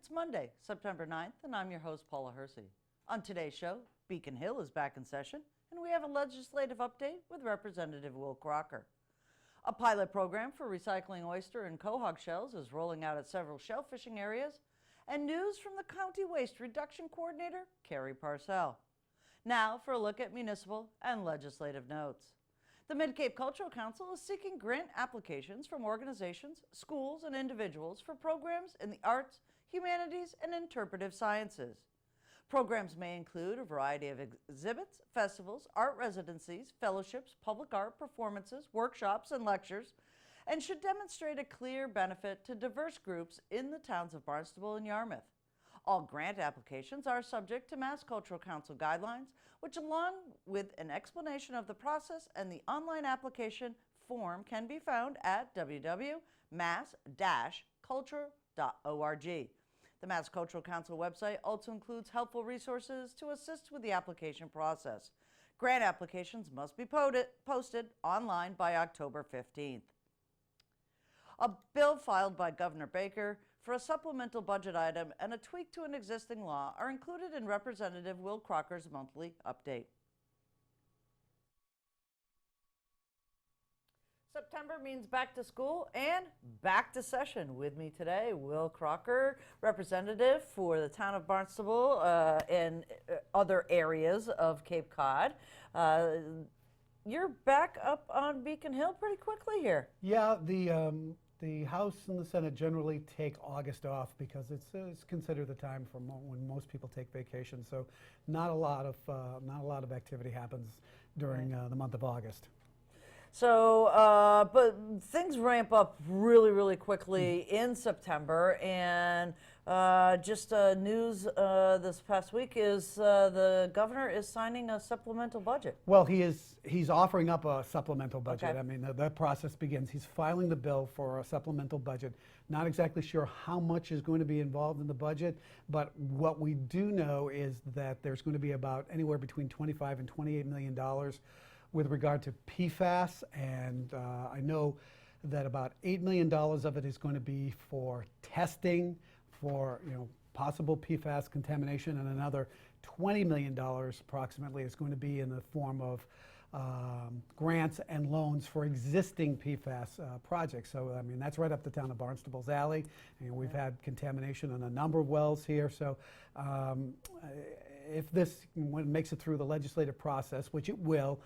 It's Monday, September 9th, and I'm your host, Paula Hersey. On today's show, Beacon Hill is back in session, and we have a legislative update with Representative Will Crocker. A pilot program for recycling oyster and quahog shells is rolling out at several shell fishing areas, and news from the County Waste Reduction Coordinator, Carrie Parcell. Now for a look at municipal and legislative notes. The Mid-Cape Cultural Council is seeking grant applications from organizations, schools, and individuals for programs in the arts, humanities, and interpretive sciences. Programs may include a variety of exhibits, festivals, art residencies, fellowships, public art performances, workshops, and lectures, and should demonstrate a clear benefit to diverse groups in the towns of Barnstable and Yarmouth. All grant applications are subject to Mass Cultural Council guidelines, which, along with an explanation of the process and the online application form, can be found at www.mass-culture.org. The Mass Cultural Council website also includes helpful resources to assist with the application process. Grant applications must be posted online by October 15th. A bill filed by Governor Baker for a supplemental budget item and a tweak to an existing law are included in Representative Will Crocker's monthly update. September means back to school and back to session. With me today, Will Crocker, representative for the town of Barnstable and other areas of Cape Cod. You're back up on Beacon Hill pretty quickly here. Yeah, the House and the Senate generally take August off because it's considered the time for when most people take vacation. So not a lot of activity happens during the month of August. So, but things ramp up really, really quickly in September, and just news this past week is the governor is signing a supplemental budget. Well, he's offering up a supplemental budget. Okay. I mean, that process begins. He's filing the bill for a supplemental budget. Not exactly sure how much is going to be involved in the budget, but what we do know is that there's going to be about anywhere between $25 and $28 million with regard to PFAS, and I know that about $8 million of it is going to be for testing for possible PFAS contamination, and another $20 million approximately is going to be in the form of grants and loans for existing PFAS projects. So I mean, that's right up the town of Barnstable's alley, and we've had contamination in a number of wells here. So if this makes it through the legislative process, which it will,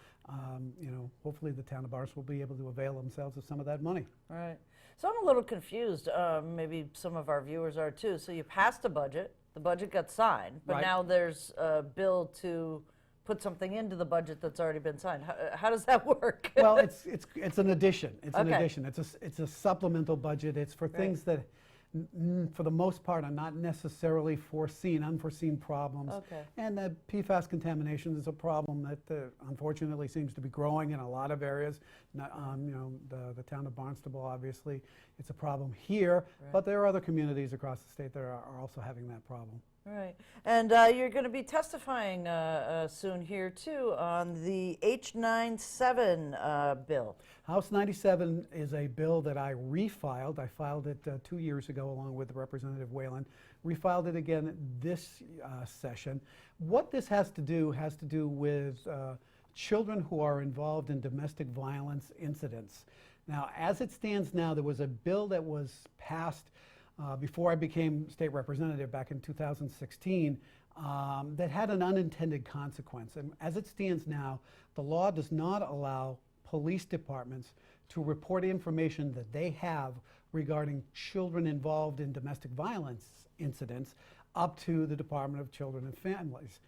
hopefully the town of Barnstable will be able to avail themselves of some of that money. All right. So I'm a little confused. Maybe some of our viewers are too. So you passed a budget. The budget got signed, but Right. now there's a bill to put something into the budget that's already been signed. How does that work? Well, it's an addition. It's an Okay. addition. It's a supplemental budget. It's for things that, for the most part, are not necessarily unforeseen problems. Okay. And the PFAS contamination is a problem that unfortunately seems to be growing in a lot of areas. Not, the town of Barnstable, obviously, it's a problem here, but there are other communities across the state that are also having that problem. Right. And you're going to be testifying soon here, too, on the H97 bill. House 97 is a bill that I refiled. I filed it 2 years ago along with Representative Whalen. Refiled it again this session. What this has to do with children who are involved in domestic violence incidents. Now, as it stands now, there was a bill that was passed before I became state representative back in 2016 that had an unintended consequence. And as it stands now, the law does not allow police departments to report information that they have regarding children involved in domestic violence incidents up to the Department of Children and Families.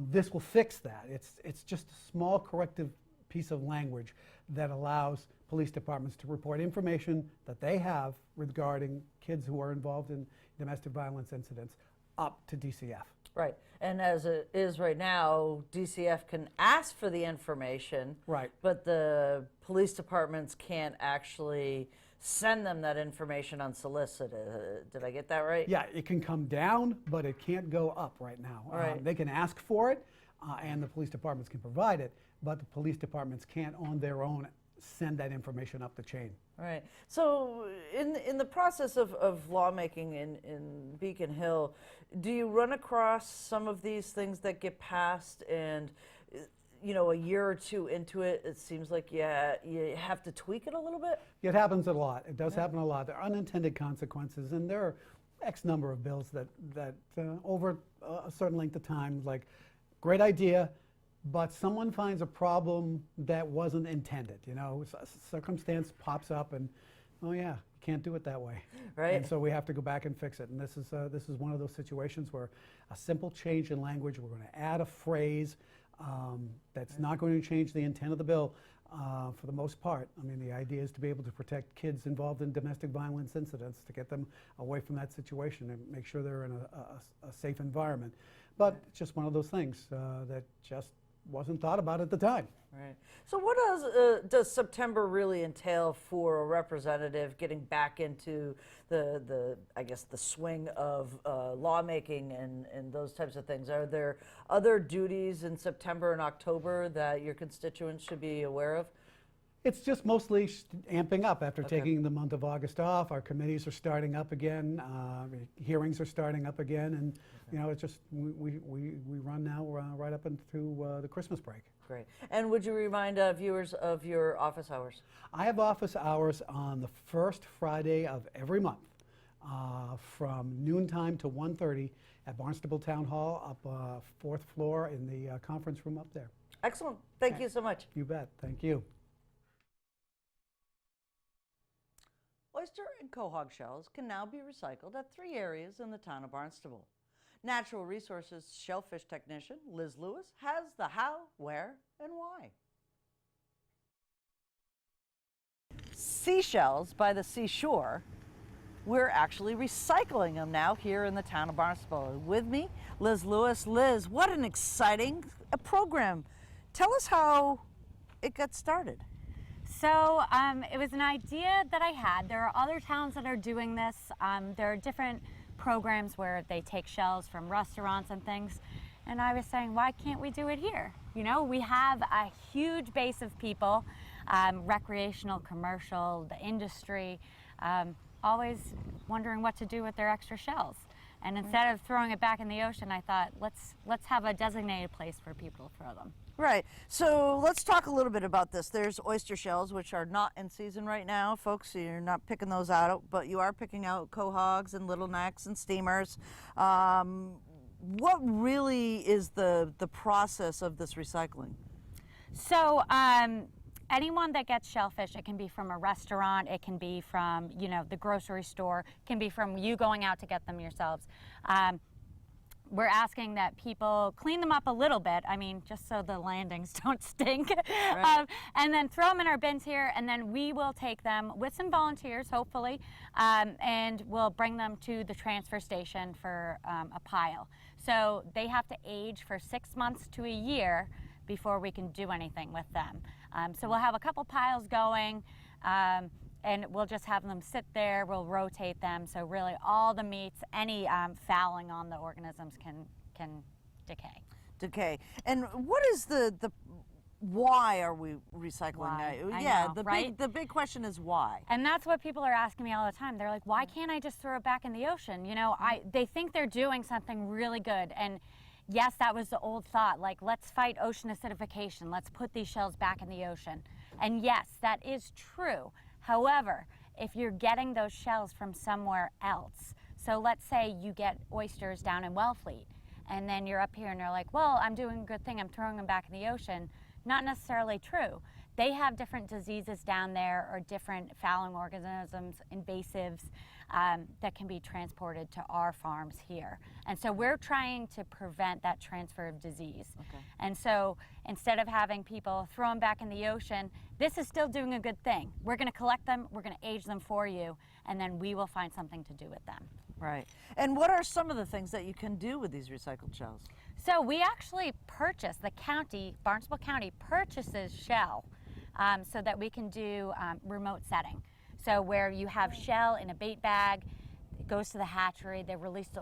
This will fix that. It's just a small corrective piece of language that allows police departments to report information that they have regarding kids who are involved in domestic violence incidents up to DCF. Right. And as it is right now, DCF can ask for the information, Right. but the police departments can't actually send them that information unsolicited. Did I get that right? Yeah, it can come down, but it can't go up right now. Right. They can ask for it, and the police departments can provide it, but the police departments can't on their own send that information up the chain. Right. So in the process of lawmaking in Beacon Hill, do you run across some of these things that get passed and, you know, a year or two into it, it seems like, yeah, you have to tweak it a little bit? It happens a lot. It does happen a lot. There are unintended consequences, and there are X number of bills that over a certain length of time, like, great idea, but someone finds a problem that wasn't intended. You know, a circumstance pops up, and oh yeah, you can't do it that way. Right. And so we have to go back and fix it. And this is one of those situations where a simple change in language, we're going to add a phrase that's not going to change the intent of the bill for the most part. I mean, the idea is to be able to protect kids involved in domestic violence incidents, to get them away from that situation and make sure they're in a safe environment. But it's just one of those things that just wasn't thought about at the time. Right. So what does September really entail for a representative getting back into the I guess the swing of lawmaking and those types of things? Are there other duties in September and October that your constituents should be aware of? It's just mostly amping up after taking the month of August off. Our committees are starting up again. Hearings are starting up again, and you know, it's just we run now right up into the Christmas break. Great. And would you remind viewers of your office hours? I have office hours on the first Friday of every month, from noontime to 1:30 at Barnstable Town Hall, up 4th floor in the conference room up there. Excellent. Thank you so much. You bet. Thank you. Oyster and quahog shells can now be recycled at 3 areas in the town of Barnstable. Natural Resources shellfish technician Liz Lewis has the how, where, and why. Seashells by the seashore. We're actually recycling them now here in the town of Barnstable. With me, Liz Lewis. Liz, what an exciting program. Tell us how it got started. So it was an idea that I had. There are other towns that are doing this. There are different programs where they take shells from restaurants and things. And I was saying, why can't we do it here? You know, we have a huge base of people, recreational, commercial, the industry, always wondering what to do with their extra shells. And instead of throwing it back in the ocean, I thought, let's have a designated place for people to throw them. Right. So let's talk a little bit about this. There's oyster shells, which are not in season right now, folks. So you're not picking those out, but you are picking out quahogs and little necks and steamers. What really is the process of this recycling? So anyone that gets shellfish, it can be from a restaurant, it can be from, you know, the grocery store, it can be from you going out to get them yourselves. We're asking that people clean them up a little bit, I mean, just so the landings don't stink, Right. and then throw them in our bins here, and then we will take them with some volunteers, hopefully, and we'll bring them to the transfer station for a pile. So they have to age for 6 months to a year before we can do anything with them. So we'll have a couple piles going, and we'll just have them sit there, we'll rotate them, so really all the meats, any fouling on the organisms can decay. Decay. And what is the why are we recycling? Why? That? I Yeah, know, right? the big question is why. And that's what people are asking me all the time. They're like, why can't I just throw it back in the ocean? You know, they think they're doing something really good. And yes, that was the old thought, like, let's fight ocean acidification. Let's put these shells back in the ocean. And yes, that is true. However, if you're getting those shells from somewhere else, so let's say you get oysters down in Wellfleet, and then you're up here and you're like, well, I'm doing a good thing, I'm throwing them back in the ocean. Not necessarily true. They have different diseases down there, or different fouling organisms, invasives, that can be transported to our farms here. And so we're trying to prevent that transfer of disease. Okay. And so instead of having people throw them back in the ocean, this is still doing a good thing. We're going to collect them, we're going to age them for you, and then we will find something to do with them. Right. And what are some of the things that you can do with these recycled shells? So we actually purchase, the county, Barnstable County purchases shell so that we can do remote setting. So where you have shell in a bait bag, it goes to the hatchery, they release the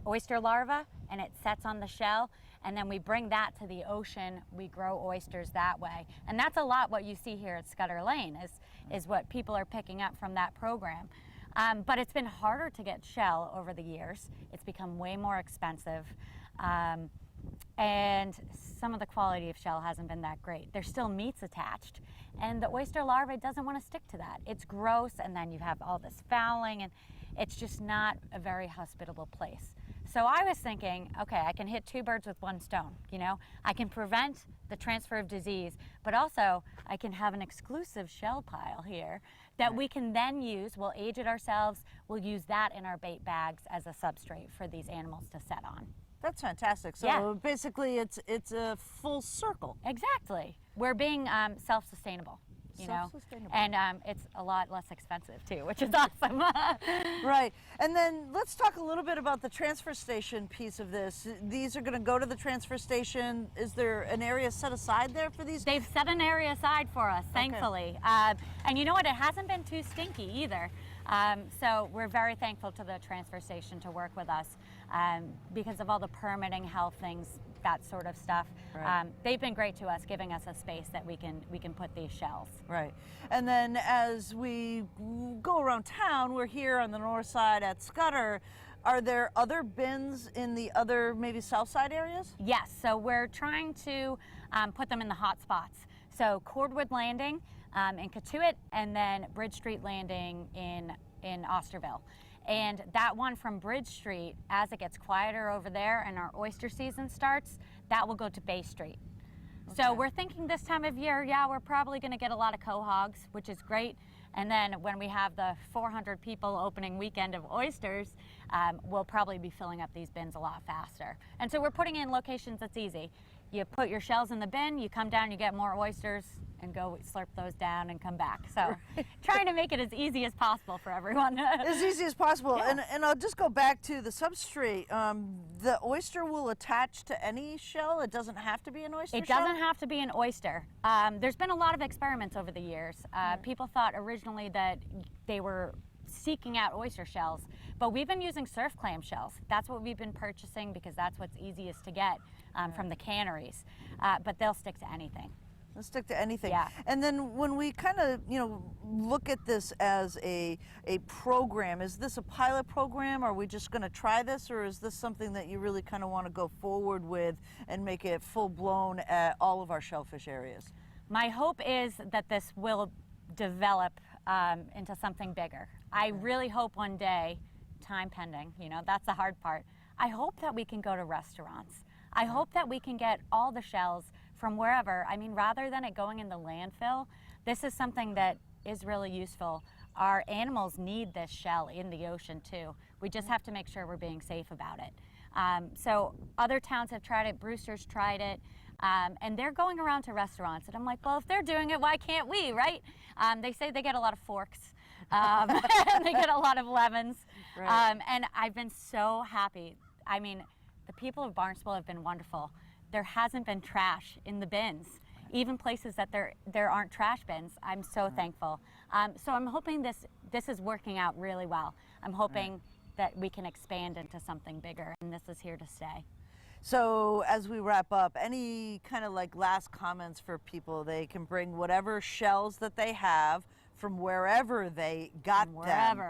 oyster larvae, and it sets on the shell, and then we bring that to the ocean. We grow oysters that way. And that's a lot what you see here at Scudder Lane is what people are picking up from that program. But it's been harder to get shell over the years. It's become way more expensive. And some of the quality of shell hasn't been that great. There's still meats attached, and the oyster larvae doesn't want to stick to that. It's gross, and then you have all this fouling, and it's just not a very hospitable place. So I was thinking, okay, I can hit 2 birds with 1 stone, you know? I can prevent the transfer of disease, but also I can have an exclusive shell pile here that we can then use. We'll age it ourselves. We'll use that in our bait bags as a substrate for these animals to set on. That's fantastic. So Yeah. basically it's a full circle. Exactly. We're being self-sustainable, you know, Self-sustainable. and it's a lot less expensive too, which is awesome. Right. And then let's talk a little bit about the transfer station piece of this. These are going to go to the transfer station. Is there an area set aside there for these? They've set an area aside for us, thankfully. And you know what? It hasn't been too stinky either. So we're very thankful to the transfer station to work with us because of all the permitting, health things, that sort of stuff. Right. They've been great to us, giving us a space that we can put these shells. Right. And then as we go around town, we're here on the north side at Scudder. Are there other bins in the other maybe south side areas? Yes, so we're trying to put them in the hot spots. So Cordwood Landing in Catuit, and then Bridge Street Landing in Osterville. And that one from Bridge Street, as it gets quieter over there and our oyster season starts, that will go to Bay Street. Okay. So we're thinking this time of year, yeah, we're probably going to get a lot of quahogs, which is great. And then when we have the 400 people opening weekend of oysters, we'll probably be filling up these bins a lot faster. And so we're putting in locations that's easy. You put your shells in the bin, you come down, you get more oysters, and go slurp those down and come back. So trying to make it as easy as possible for everyone. As easy as possible. Yeah. And I'll just go back to the substrate. The oyster will attach to any shell? It doesn't have to be an oyster It shell? doesn't have to be an oyster. There's been a lot of experiments over the years. People thought originally that they were seeking out oyster shells, but we've been using surf clam shells. That's what we've been purchasing because that's what's easiest to get from the canneries. But they'll stick to anything. Let's stick to anything. Yeah. And then when we kind of, look at this as a program, is this a pilot program? Are we just going to try this, or is this something that you really kind of want to go forward with and make it full blown at all of our shellfish areas? My hope is that this will develop into something bigger. I really hope one day, time pending, that's the hard part, I hope that we can go to restaurants. I hope that we can get all the shells from wherever. I mean, rather than it going in the landfill, this is something that is really useful. Our animals need this shell in the ocean too. We just have to make sure we're being safe about it. So other towns have tried it, Brewster's tried it, and they're going around to restaurants. And I'm like, well, if they're doing it, why can't we, right? They say they get a lot of forks. They get a lot of lemons. Right. And I've been so happy. I mean, the people of Barnstable have been wonderful. There hasn't been trash in the bins, even places that there aren't trash bins. I'm so thankful. So I'm hoping this is working out really well. I'm hoping that we can expand into something bigger, and this is here to stay. So as we wrap up, any kind of like last comments for people? They can bring whatever shells that they have from wherever they got them,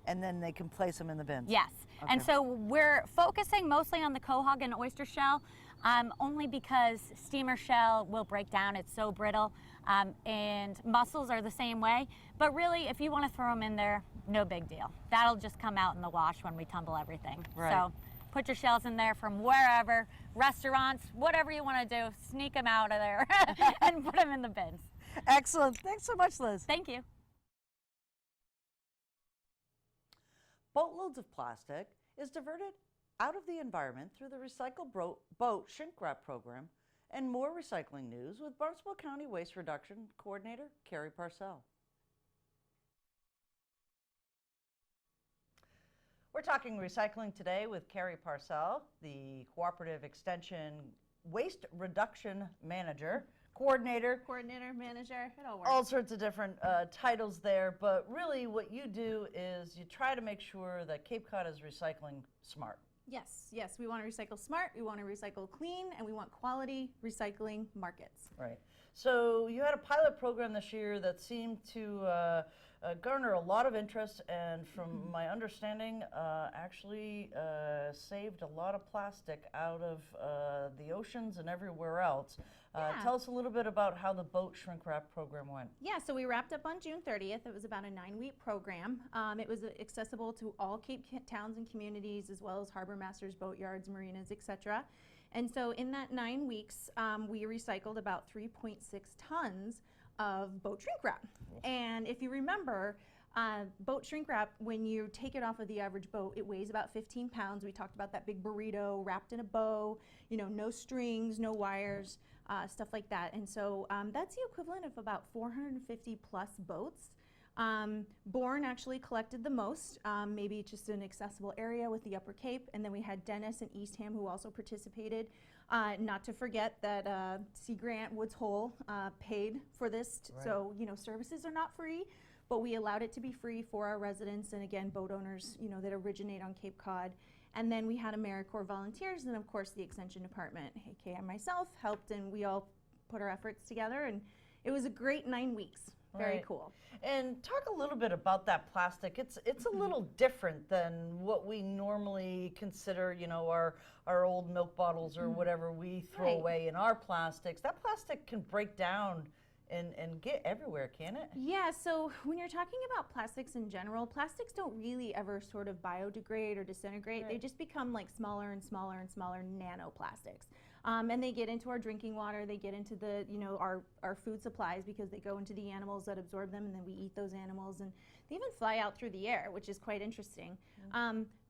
and then they can place them in the bins. Yes. Okay. And so we're focusing mostly on the quahog and oyster shell, only because steamer shell will break down. It's so brittle, and mussels are the same way. But really, if you want to throw them in there, no big deal. That'll just come out in the wash when we tumble everything. Right. So put your shells in there from wherever, restaurants, whatever you want to do, sneak them out of there and put them in the bins. Excellent. Thanks so much, Liz. Thank you. Boatloads of plastic is diverted out of the environment through the Recycle Boat Shrink Wrap program. And more recycling news with Barnstable County Waste Reduction Coordinator Carrie Parcell. We're talking recycling today with Carrie Parcell, the Cooperative Extension Waste Reduction Manager. Coordinator, manager, it all works. all sorts of different titles there, but really what you do is you try to make sure that Cape Cod is recycling smart. Yes, we want to recycle smart, we want to recycle clean, and we want quality recycling markets. Right. So you had a pilot program this year that seemed to garner a lot of interest, and from my understanding, actually saved a lot of plastic out of the oceans and everywhere else. Yeah. Tell us a little bit about how the boat shrink wrap program went. Yeah, so we wrapped up on June 30th. It was about a 9-week program. It was accessible to all Cape towns and communities, as well as harbor masters, boat yards, marinas, etc. And so in that 9 weeks, we recycled about 3.6 tons of boat shrink wrap. And if you remember, boat shrink wrap, when you take it off of the average boat, it weighs about 15 pounds. We talked about that big burrito wrapped in a bow, no strings, no wires, stuff like that. And so that's the equivalent of about 450 plus boats. Bourne actually collected the most, maybe just an accessible area with the Upper Cape, and then we had Dennis and Eastham who also participated. Not to forget that Sea Grant Woods Hole paid for this, Right. So services are not free, but we allowed it to be free for our residents and again boat owners that originate on Cape Cod. And then we had AmeriCorps volunteers, and of course the Extension Department, aka myself, helped, and we all put our efforts together, and it was a great 9 weeks. Very Right. cool. And talk a little bit about that plastic. It's a little different than what we normally consider, our old milk bottles or whatever we throw Right. away in our plastics. That plastic can break down and get everywhere, can it? Yeah, so when you're talking about plastics in general, plastics don't really ever sort of biodegrade or disintegrate. They Right. just become like smaller and smaller and smaller nanoplastics. And they get into our drinking water, they get into the, our food supplies because they go into the animals that absorb them, and then we eat those animals, and they even fly out through the air, which is quite interesting.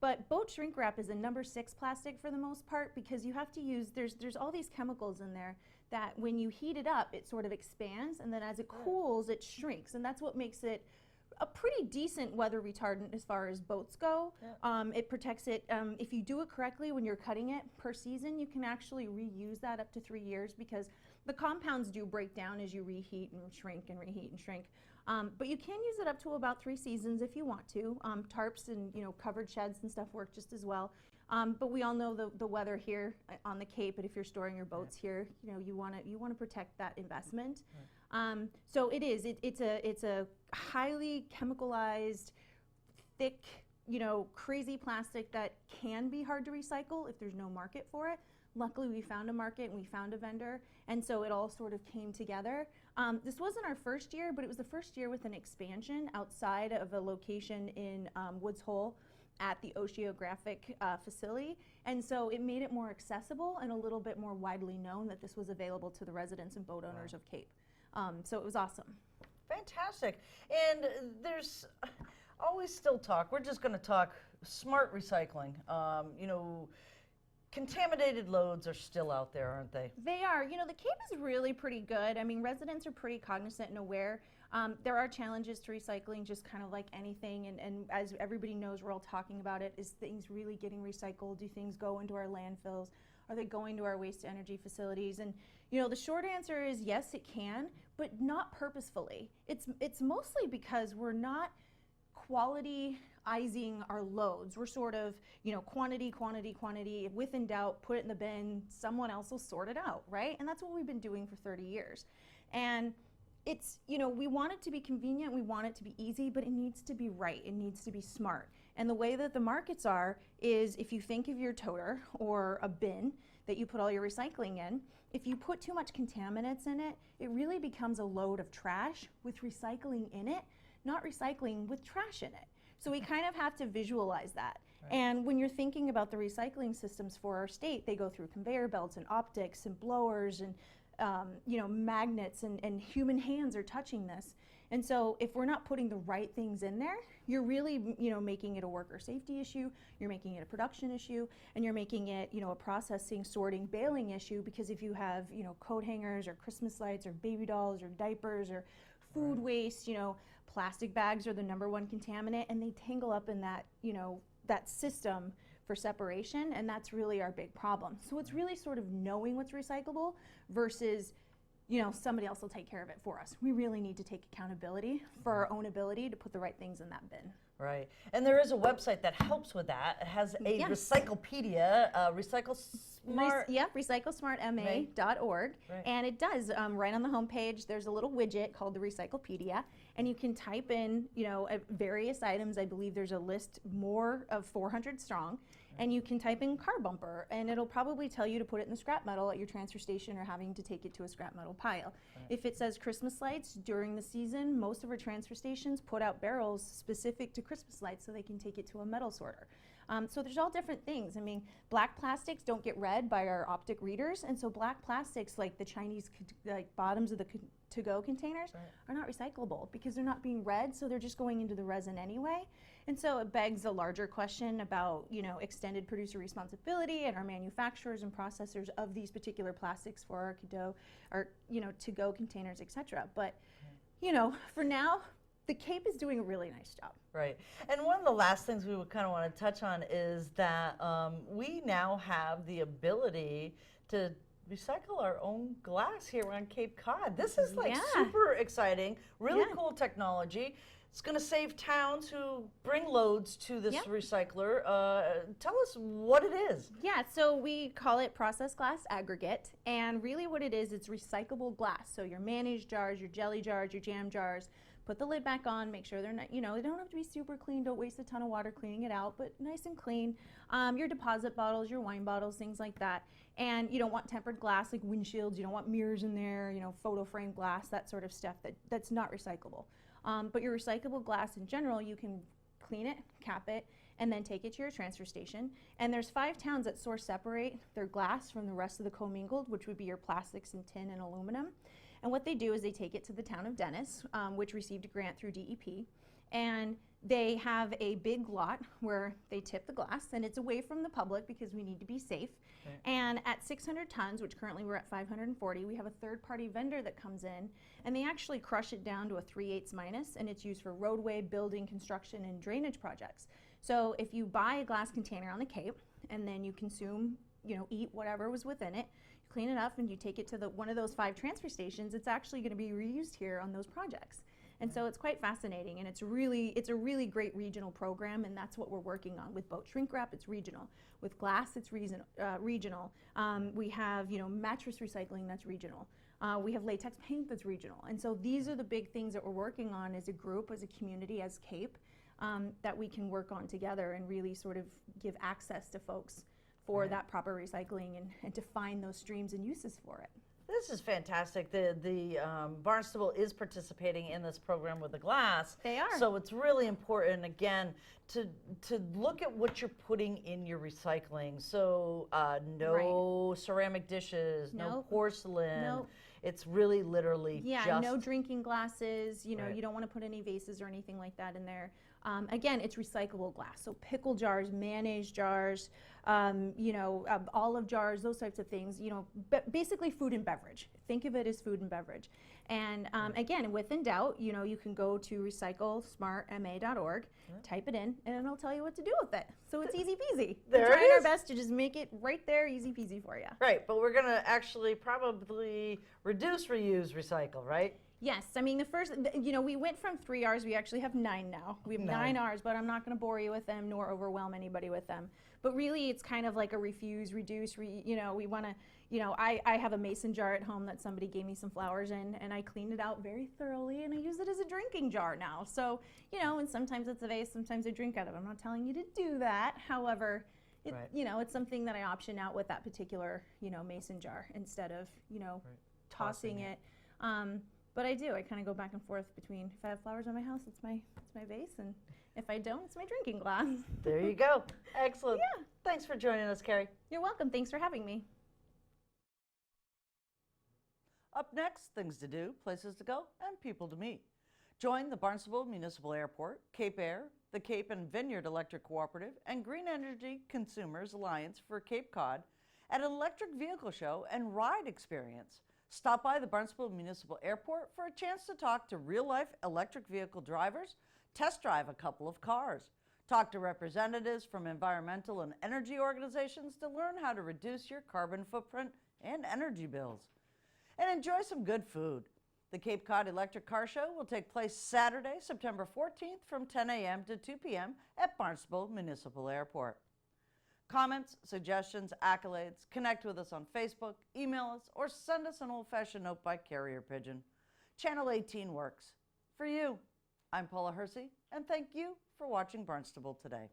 But boat shrink wrap is a number 6 plastic for the most part, because you have to use, there's all these chemicals in there that when you heat it up, it sort of expands, and then as it cools, it shrinks, and that's what makes it a pretty decent weather retardant as far as boats go. It protects it. If you do it correctly when you're cutting it per season, you can actually reuse that up to 3 years, because the compounds do break down as you reheat and shrink and reheat and shrink. But you can use it up to about 3 seasons if you want to. Tarps and covered sheds and stuff work just as well. But we all know the weather here on the Cape, and if you're storing your boats here, you want to protect that investment. So it's a highly chemicalized, thick, crazy plastic that can be hard to recycle if there's no market for it. Luckily, we found a market and we found a vendor, and so it all sort of came together. This wasn't our first year, but it was the first year with an expansion outside of a location in Woods Hole at the oceanographic facility, and so it made it more accessible and a little bit more widely known that this was available to the residents and boat owners of Cape. So it was awesome. Fantastic. And there's always still talk. We're just going to talk smart recycling. Contaminated loads are still out there, aren't they? They are. The Cape is really pretty good. I mean, residents are pretty cognizant and aware. There are challenges to recycling, just kind of like anything, and as everybody knows, we're all talking about it, is things really getting recycled? Do things go into our landfills? Are they going to our waste to energy facilities? And the short answer is yes, it can, but not purposefully. It's mostly because we're not qualityizing our loads. We're sort of, quantity, with in doubt, put it in the bin, someone else will sort it out, right? And that's what we've been doing for 30 years. And it's, we want it to be convenient, we want it to be easy, but it needs to be right, it needs to be smart. And the way that the markets are is, if you think of your toter or a bin that you put all your recycling in, if you put too much contaminants in it, it really becomes a load of trash with recycling in it, not recycling with trash in it. So we kind of have to visualize that. Right. And when you're thinking about the recycling systems for our state, they go through conveyor belts and optics and blowers and magnets, and human hands are touching this. And so if we're not putting the right things in there, you're really, making it a worker safety issue, you're making it a production issue, and you're making it, a processing, sorting, baling issue, because if you have, coat hangers or Christmas lights or baby dolls or diapers or food waste, plastic bags are the #1 contaminant, and they tangle up in that, that system for separation, and that's really our big problem. So it's really sort of knowing what's recyclable versus, somebody else will take care of it for us. We really need to take accountability for our own ability to put the right things in that bin. Right. And there is a website that helps with that. It has a Yeah. recyclepedia, Recycle Smart. Yep, recyclesmartma.org. Right. And it does, right on the homepage, there's a little widget called the Recyclepedia, and you can type in, various items. I believe there's a list more of 400 strong, and you can type in car bumper, and it'll probably tell you to put it in the scrap metal at your transfer station or having to take it to a scrap metal pile. Right. If it says Christmas lights, during the season, most of our transfer stations put out barrels specific to Christmas lights so they can take it to a metal sorter. So there's all different things. I mean, black plastics don't get read by our optic readers, and so black plastics, like the Chinese bottoms of the to-go containers, are not recyclable because they're not being read, so they're just going into the resin anyway. And so it begs a larger question about, extended producer responsibility and our manufacturers and processors of these particular plastics for our to-go containers, etc. But, for now, the Cape is doing a really nice job. Right. And one of the last things we would kind of want to touch on is that we now have the ability to recycle our own glass here on Cape Cod. This is super exciting, really cool technology. It's going to save towns who bring loads to this recycler. Tell us what it is. Yeah, so we call it processed glass aggregate, and really what it is, it's recyclable glass. So your mayonnaise jars, your jelly jars, your jam jars, put the lid back on, make sure they're not, they don't have to be super clean, don't waste a ton of water cleaning it out, but nice and clean. Your deposit bottles, your wine bottles, things like that. And you don't want tempered glass like windshields, you don't want mirrors in there, photo frame glass, that sort of stuff that's not recyclable. But your recyclable glass in general, you can clean it, cap it, and then take it to your transfer station. And there's 5 towns that separate their glass from the rest of the commingled, which would be your plastics and tin and aluminum. And what they do is they take it to the town of Dennis, which received a grant through DEP, and they have a big lot where they tip the glass, and it's away from the public because we need to be safe. Okay. And at 600 tons, which currently we're at 540, we have a third-party vendor that comes in, and they actually crush it down to a 3/8 minus, and it's used for roadway, building, construction, and drainage projects. So if you buy a glass container on the Cape, and then you consume, eat whatever was within it, you clean it up, and you take it to one of those 5 transfer stations, it's actually going to be reused here on those projects. And so it's quite fascinating, and it's a really great regional program, and that's what we're working on. With boat shrink wrap, it's regional. With glass, it's regional. We have mattress recycling, that's regional. We have latex paint, that's regional. And so these are the big things that we're working on as a group, as a community, as Cape, that we can work on together and really sort of give access to folks for that proper recycling and to find those streams and uses for it. This is fantastic. The Barnstable is participating in this program with the glass. They are. So it's really important, again, to look at what you're putting in your recycling. So no ceramic dishes, no porcelain. Nope. It's really literally just... no drinking glasses. You don't want to put any vases or anything like that in there. Again, it's recyclable glass. So pickle jars, mayonnaise jars, olive jars, those types of things, basically food and beverage. Think of it as food and beverage. And again, with in doubt, you can go to recyclesmartma.org, type it in, and it'll tell you what to do with it. So it's easy peasy. We're trying our best to just make it right there, easy peasy for you. Right, but we're going to actually probably reduce, reuse, recycle, right? Yes, I mean, we went from 3 R's, we actually have 9 now. We have 9 R's, but I'm not going to bore you with them nor overwhelm anybody with them. But really, it's kind of like a refuse, reduce, we want to, I have a mason jar at home that somebody gave me some flowers in, and I cleaned it out very thoroughly, and I use it as a drinking jar now. So, and sometimes it's a vase, sometimes I drink out of it. I'm not telling you to do that. However, it's something that I option out with that particular, mason jar instead of, tossing it. But I do. I kind of go back and forth between, if I have flowers in my house, it's my vase, and if I don't, it's my drinking glass. There you go. Excellent. Yeah. Thanks for joining us, Carrie. You're welcome. Thanks for having me. Up next, things to do, places to go, and people to meet. Join the Barnstable Municipal Airport, Cape Air, the Cape and Vineyard Electric Cooperative, and Green Energy Consumers Alliance for Cape Cod at an electric vehicle show and ride experience. Stop by the Barnstable Municipal Airport for a chance to talk to real-life electric vehicle drivers, test drive a couple of cars, talk to representatives from environmental and energy organizations to learn how to reduce your carbon footprint and energy bills, and enjoy some good food. The Cape Cod Electric Car Show will take place Saturday, September 14th from 10 a.m. to 2 p.m. at Barnstable Municipal Airport. Comments, suggestions, accolades, connect with us on Facebook, email us, or send us an old-fashioned note by carrier pigeon. Channel 18 works. For you, I'm Paula Hersey, and thank you for watching Barnstable Today.